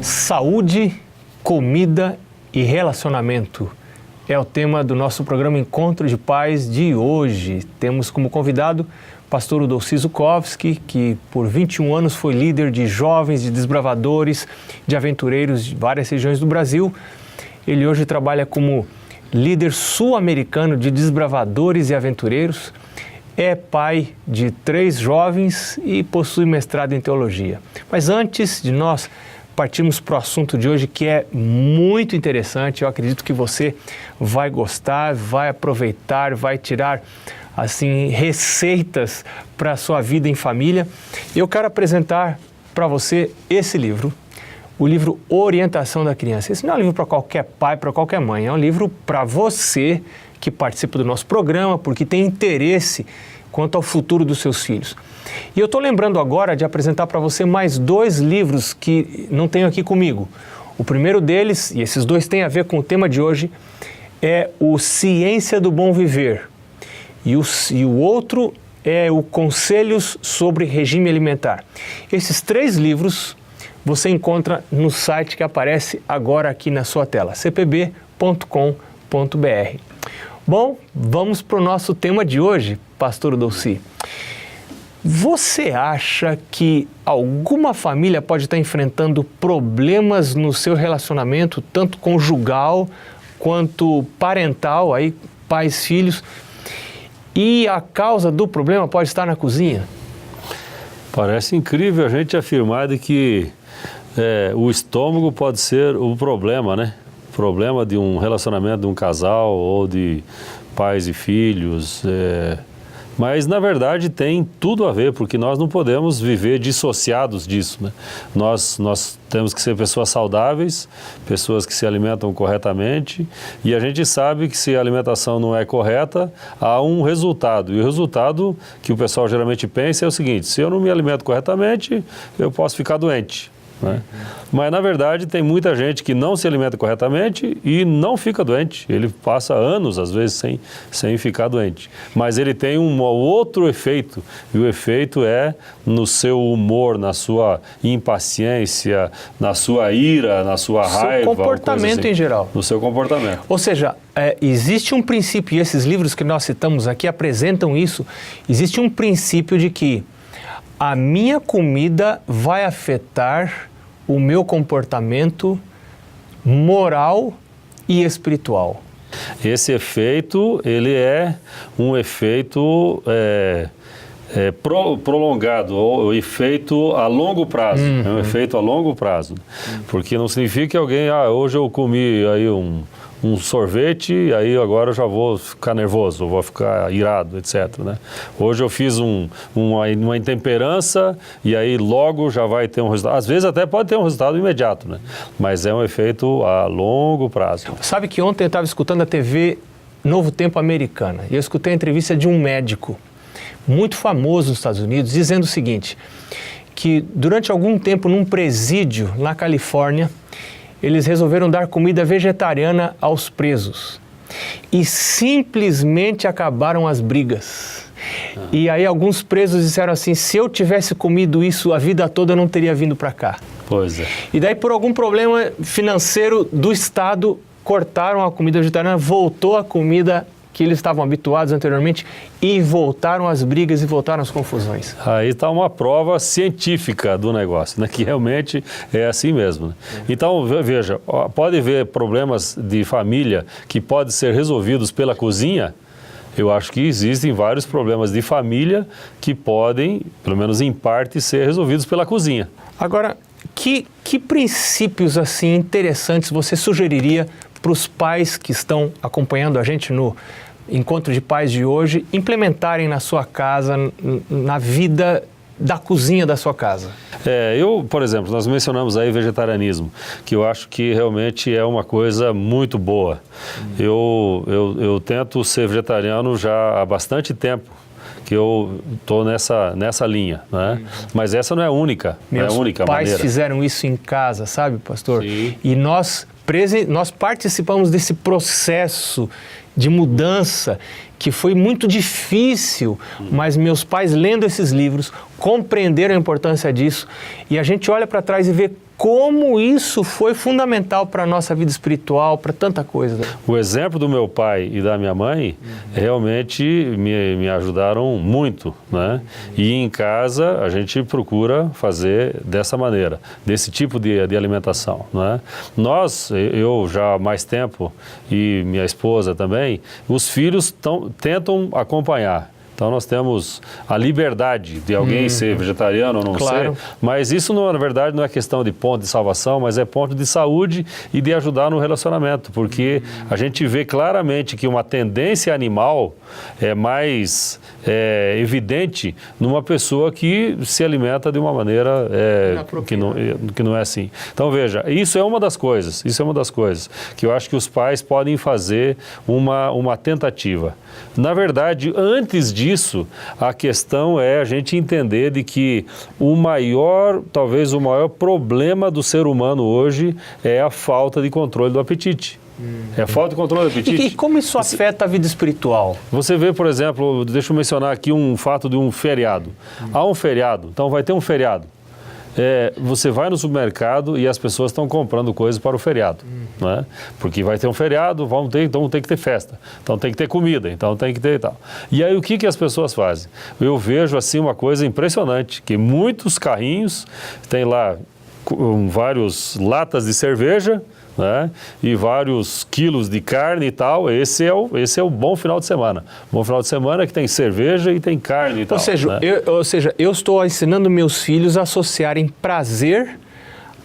Saúde, comida e relacionamento é o tema do nosso programa Encontro de Pais de hoje. Temos como convidado o pastor Udolci Zukovski, que por 21 anos foi líder de jovens, de desbravadores, de aventureiros de várias regiões do Brasil. Ele hoje trabalha como líder sul-americano de desbravadores e aventureiros, é pai de 3 jovens e possui mestrado em teologia. Mas antes de nós partirmos para o assunto de hoje, que é muito interessante, eu acredito que você vai gostar, vai aproveitar, vai tirar assim receitas para a sua vida em família. Eu quero apresentar para você esse livro, o livro Orientação da Criança. Esse não é um livro para qualquer pai, para qualquer mãe, é um livro para você que participa do nosso programa, porque tem interesse quanto ao futuro dos seus filhos. E eu estou lembrando agora de apresentar para você mais 2 livros que não tenho aqui comigo. O primeiro deles, e esses 2 têm a ver com o tema de hoje, é o Ciência do Bom Viver. E o outro é o Conselhos sobre Regime Alimentar. Esses 3 livros você encontra no site que aparece agora aqui na sua tela, cpb.com.br. Bom, vamos para o nosso tema de hoje, pastor Udolci. Você acha que alguma família pode estar enfrentando problemas no seu relacionamento, tanto conjugal quanto parental, aí pais, filhos, e a causa do problema pode estar na cozinha? Parece incrível a gente afirmar de que o estômago pode ser o problema, né? O problema de um relacionamento de um casal ou de pais e filhos. Mas, na verdade, tem tudo a ver, porque nós não podemos viver dissociados disso, né? Nós temos que ser pessoas saudáveis, pessoas que se alimentam corretamente, e a gente sabe que se a alimentação não é correta, há um resultado. E o resultado que o pessoal geralmente pensa é o seguinte: se eu não me alimento corretamente, eu posso ficar doente, né? Mas, na verdade, tem muita gente que não se alimenta corretamente e não fica doente. Ele passa anos, às vezes, sem ficar doente. Mas ele tem um outro efeito, e o efeito é no seu humor, na sua impaciência, na sua ira, na sua raiva. No seu comportamento assim, em geral. No seu comportamento. Ou seja, existe um princípio, e esses livros que nós citamos aqui apresentam isso, existe um princípio de que a minha comida vai afetar o meu comportamento moral e espiritual. Esse efeito, ele é um efeito prolongado, ou efeito a longo prazo. É um efeito a longo prazo. Porque não significa que alguém, hoje eu comi aí um sorvete, e aí agora eu já vou ficar nervoso, vou ficar irado, etc, né? Hoje eu fiz uma intemperança e aí logo já vai ter um resultado. Às vezes até pode ter um resultado imediato, né? Mas é um efeito a longo prazo. Sabe que ontem eu estava escutando a TV Novo Tempo Americana e eu escutei a entrevista de um médico muito famoso nos Estados Unidos dizendo o seguinte, que durante algum tempo num presídio na Califórnia, eles resolveram dar comida vegetariana aos presos e simplesmente acabaram as brigas. E aí alguns presos disseram assim, se eu tivesse comido isso a vida toda, eu não teria vindo para cá. Pois é. E daí por algum problema financeiro do Estado, cortaram a comida vegetariana, voltou a comida que eles estavam habituados anteriormente e voltaram as brigas e voltaram as confusões. Aí está uma prova científica do negócio, né? Que realmente é assim mesmo, né? Então, veja, pode haver problemas de família que podem ser resolvidos pela cozinha. Eu acho que existem vários problemas de família que podem, pelo menos em parte, ser resolvidos pela cozinha. Agora, que princípios assim interessantes você sugeriria para os pais que estão acompanhando a gente no Encontro de Pais de hoje, implementarem na sua casa, na vida da cozinha da sua casa? Por exemplo, nós mencionamos aí vegetarianismo, que eu acho que realmente é uma coisa muito boa. Eu tento ser vegetariano já há bastante tempo, que eu estou nessa linha, né? Mas essa não é a única, não é a única maneira. Meus pais fizeram isso em casa, sabe, pastor? Sim. E nós nós participamos desse processo de mudança que foi muito difícil, mas meus pais, lendo esses livros, compreenderam a importância disso, e a gente olha para trás e vê como isso foi fundamental para a nossa vida espiritual, para tanta coisa. O exemplo do meu pai e da minha mãe realmente me ajudaram muito, né? E em casa a gente procura fazer dessa maneira, desse tipo de alimentação, né? Eu já há mais tempo e minha esposa também, os filhos tentam acompanhar. Então nós temos a liberdade de alguém ser vegetariano ou não ser, mas isso na verdade não é questão de ponto de salvação, mas é ponto de saúde e de ajudar no relacionamento, porque a gente vê claramente que uma tendência animal é mais evidente numa pessoa que se alimenta de uma maneira que não é assim. Então veja, isso é uma das coisas que eu acho que os pais podem fazer uma tentativa. Na verdade, antes disso, a questão é a gente entender de que talvez o maior problema do ser humano hoje é a falta de controle do apetite. É a falta de controle do apetite. E como isso afeta a vida espiritual? Você vê, por exemplo, deixa eu mencionar aqui um fato de um feriado. Há um feriado, então vai ter um feriado. Você vai no supermercado e as pessoas estão comprando coisas para o feriado, né? Porque vai ter um feriado, então tem que ter festa, então tem que ter comida, então tem que ter e tal. E aí o que as pessoas fazem? Eu vejo assim uma coisa impressionante, que muitos carrinhos tem lá vários latas de cerveja, né? E vários quilos de carne e tal. Esse é o bom final de semana. Bom final de semana é que tem cerveja e tem carne e tal. Ou seja, eu estou ensinando meus filhos a associarem prazer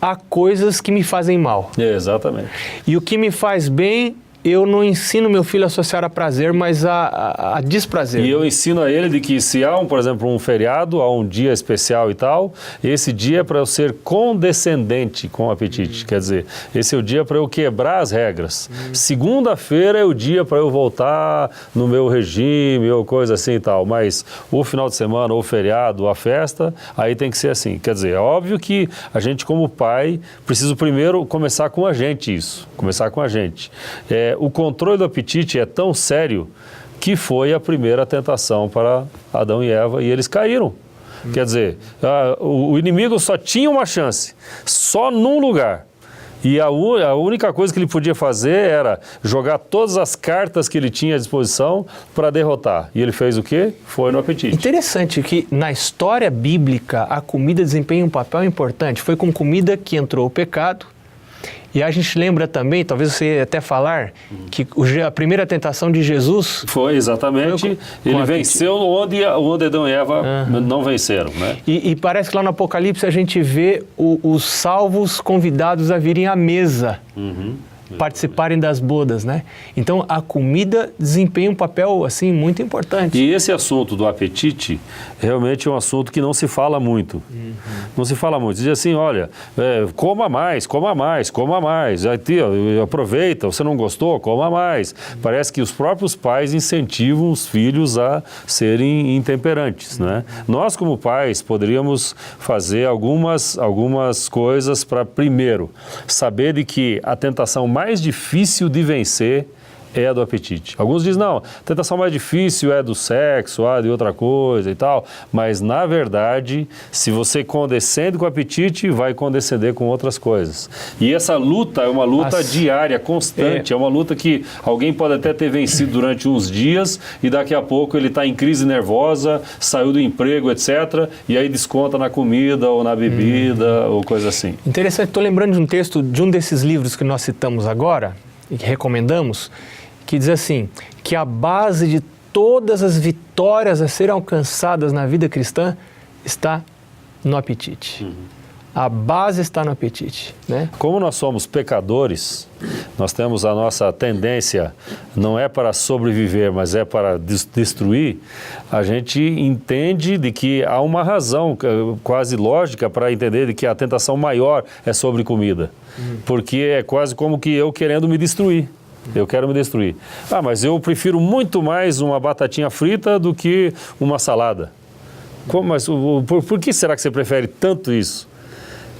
a coisas que me fazem mal. Exatamente. E o que me faz bem, eu não ensino meu filho a associar a prazer, mas a desprazer. E eu ensino a ele de que se há, por exemplo, um feriado, há um dia especial e tal, esse dia é para eu ser condescendente com o apetite. Quer dizer, esse é o dia para eu quebrar as regras. Segunda-feira é o dia para eu voltar no meu regime ou coisa assim e tal. Mas o final de semana, ou o feriado, ou a festa, aí tem que ser assim. Quer dizer, é óbvio que a gente como pai precisa primeiro começar com a gente isso. Começar com a gente. O controle do apetite é tão sério que foi a primeira tentação para Adão e Eva e eles caíram. Quer dizer, o inimigo só tinha uma chance, só num lugar. E a única coisa que ele podia fazer era jogar todas as cartas que ele tinha à disposição para derrotar. E ele fez o quê? Foi no apetite. Interessante que na história bíblica a comida desempenha um papel importante. Foi com comida que entrou o pecado. E a gente lembra também, talvez você até falar, que a primeira tentação de Jesus... Foi, exatamente. Ele venceu onde Adão e Eva não venceram, né? E parece que lá no Apocalipse a gente vê os salvos convidados a virem à mesa. Participarem das bodas, né? Então, a comida desempenha um papel, assim, muito importante. E esse assunto do apetite realmente é um assunto que não se fala muito. Não se fala muito. Diz assim, olha, coma mais, coma mais, coma mais. Aproveita, você não gostou, coma mais. Parece que os próprios pais incentivam os filhos a serem intemperantes, né? Nós, como pais, poderíamos fazer algumas coisas para, primeiro, saber de que a tentação mais difícil de vencer é a do apetite. Alguns dizem, não, a tentação mais difícil é do sexo, de outra coisa e tal, mas na verdade, se você condescende com o apetite, vai condescender com outras coisas. E essa luta é uma luta diária, constante, é uma luta que alguém pode até ter vencido durante uns dias e daqui a pouco ele está em crise nervosa, saiu do emprego, etc., e aí desconta na comida ou na bebida ou coisa assim. Interessante, estou lembrando de um texto de um desses livros que nós citamos agora, e que recomendamos, que diz assim, que a base de todas as vitórias a serem alcançadas na vida cristã está no apetite. A base está no apetite, né? Como nós somos pecadores, nós temos a nossa tendência, não é para sobreviver, mas é para destruir, a gente entende de que há uma razão quase lógica para entender de que a tentação maior é sobre comida. Porque é quase como que eu querendo me destruir. Eu quero me destruir. Mas eu prefiro muito mais uma batatinha frita do que uma salada. Mas por que será que você prefere tanto isso?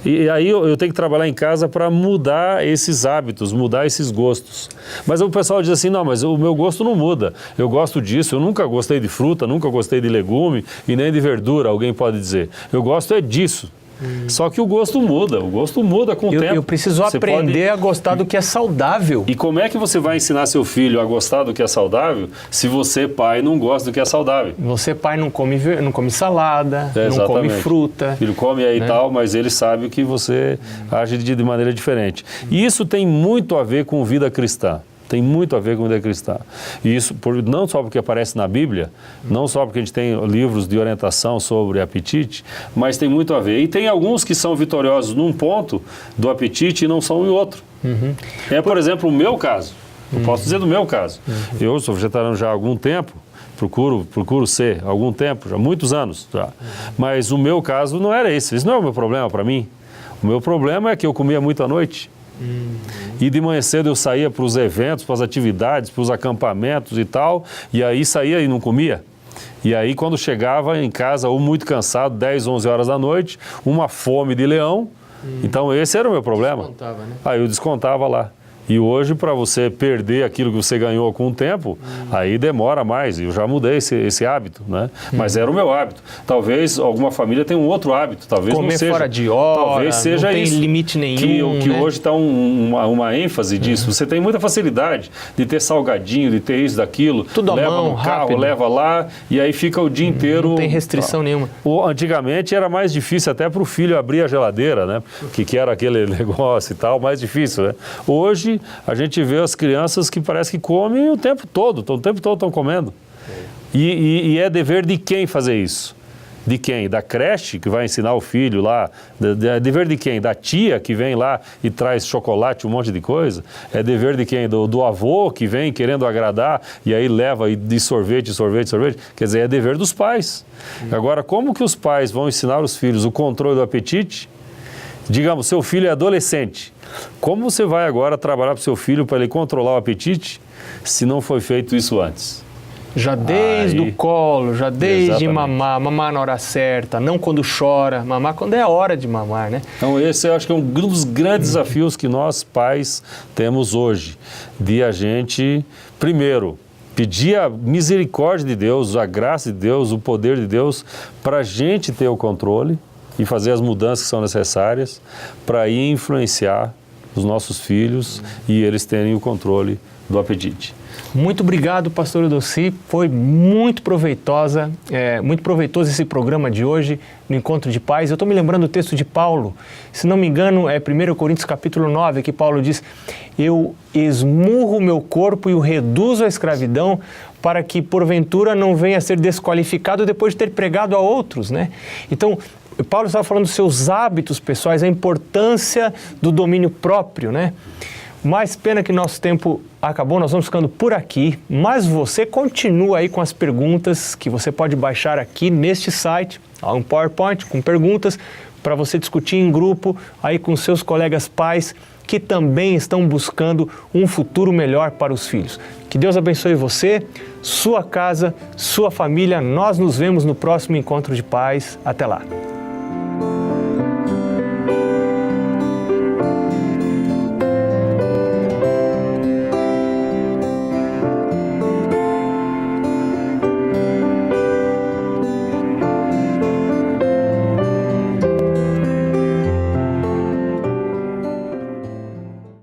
E aí eu tenho que trabalhar em casa para mudar esses hábitos, mudar esses gostos. Mas o pessoal diz assim, não, mas o meu gosto não muda. Eu gosto disso, eu nunca gostei de fruta, nunca gostei de legume e nem de verdura, alguém pode dizer. Eu gosto é disso. Só que o gosto muda com o tempo. Eu preciso aprender a gostar do que é saudável. E como é que você vai ensinar seu filho a gostar do que é saudável se você, pai, não gosta do que é saudável? Você, pai, não come salada, não come fruta. O filho come aí e tal, mas ele sabe que você age de maneira diferente. E isso tem muito a ver com vida cristã. Tem muito a ver com a vida cristã. E isso não só porque aparece na Bíblia, não só porque a gente tem livros de orientação sobre apetite, mas tem muito a ver. E tem alguns que são vitoriosos num ponto do apetite e não são em outro. É, por exemplo, o meu caso. Eu posso dizer do meu caso. Eu sou vegetariano já há algum tempo, procuro ser há algum tempo, já muitos anos já. Mas o meu caso não era esse. Isso não é o meu problema para mim. O meu problema é que eu comia muito à noite. E de manhã cedo eu saía para os eventos, para as atividades, para os acampamentos e tal, e aí saía e não comia. E aí quando chegava em casa, ou muito cansado, 10, 11 horas da noite, uma fome de leão, então esse era o meu problema. Descontava, né? Aí eu descontava lá. E hoje, para você perder aquilo que você ganhou com o tempo, aí demora mais. Eu já mudei esse hábito, né? Mas era o meu hábito. Talvez alguma família tenha um outro hábito. Talvez comer não seja fora de hora, talvez seja não tem isso, limite nenhum. Que né? hoje está uma ênfase disso. Você tem muita facilidade de ter salgadinho, de ter isso, daquilo. Tudo à leva mão, no carro, rápido. leva lá, e aí fica o dia inteiro. Não tem restrição nenhuma. Antigamente era mais difícil até para o filho abrir a geladeira, né? Que era aquele negócio e tal, mais difícil, né? Hoje a gente vê as crianças que parece que comem o tempo todo estão comendo. E é dever de quem fazer isso? De quem? Da creche que vai ensinar o filho lá? É dever de quem? Da tia que vem lá e traz chocolate, um monte de coisa? É dever de quem? Do avô que vem querendo agradar e aí leva de sorvete. Quer dizer, é dever dos pais. Agora, como que os pais vão ensinar os filhos o controle do apetite? Digamos, seu filho é adolescente. Como você vai agora trabalhar para o seu filho para ele controlar o apetite se não foi feito isso antes? Já desde o colo, já desde mamar na hora certa, não quando chora, mamar quando é a hora de mamar, né? Então esse eu acho que é um dos grandes desafios que nós pais temos hoje, de a gente, primeiro, pedir a misericórdia de Deus, a graça de Deus, o poder de Deus, para a gente ter o controle e fazer as mudanças que são necessárias para ir influenciar os nossos filhos e eles terem o controle do apetite. Muito obrigado, pastor Eudolci. Foi muito proveitoso esse programa de hoje, no Encontro de Pais. Eu estou me lembrando do texto de Paulo, se não me engano, é 1 Coríntios capítulo 9, que Paulo diz: eu esmurro o meu corpo e o reduzo à escravidão para que, porventura, não venha a ser desqualificado depois de ter pregado a outros, né? Então, Paulo estava falando dos seus hábitos pessoais, a importância do domínio próprio, né? Mais pena que nosso tempo acabou, nós vamos ficando por aqui, mas você continua aí com as perguntas que você pode baixar aqui neste site, há um PowerPoint com perguntas para você discutir em grupo aí com seus colegas pais que também estão buscando um futuro melhor para os filhos. Que Deus abençoe você, sua casa, sua família. Nós nos vemos no próximo Encontro de Pais. Até lá.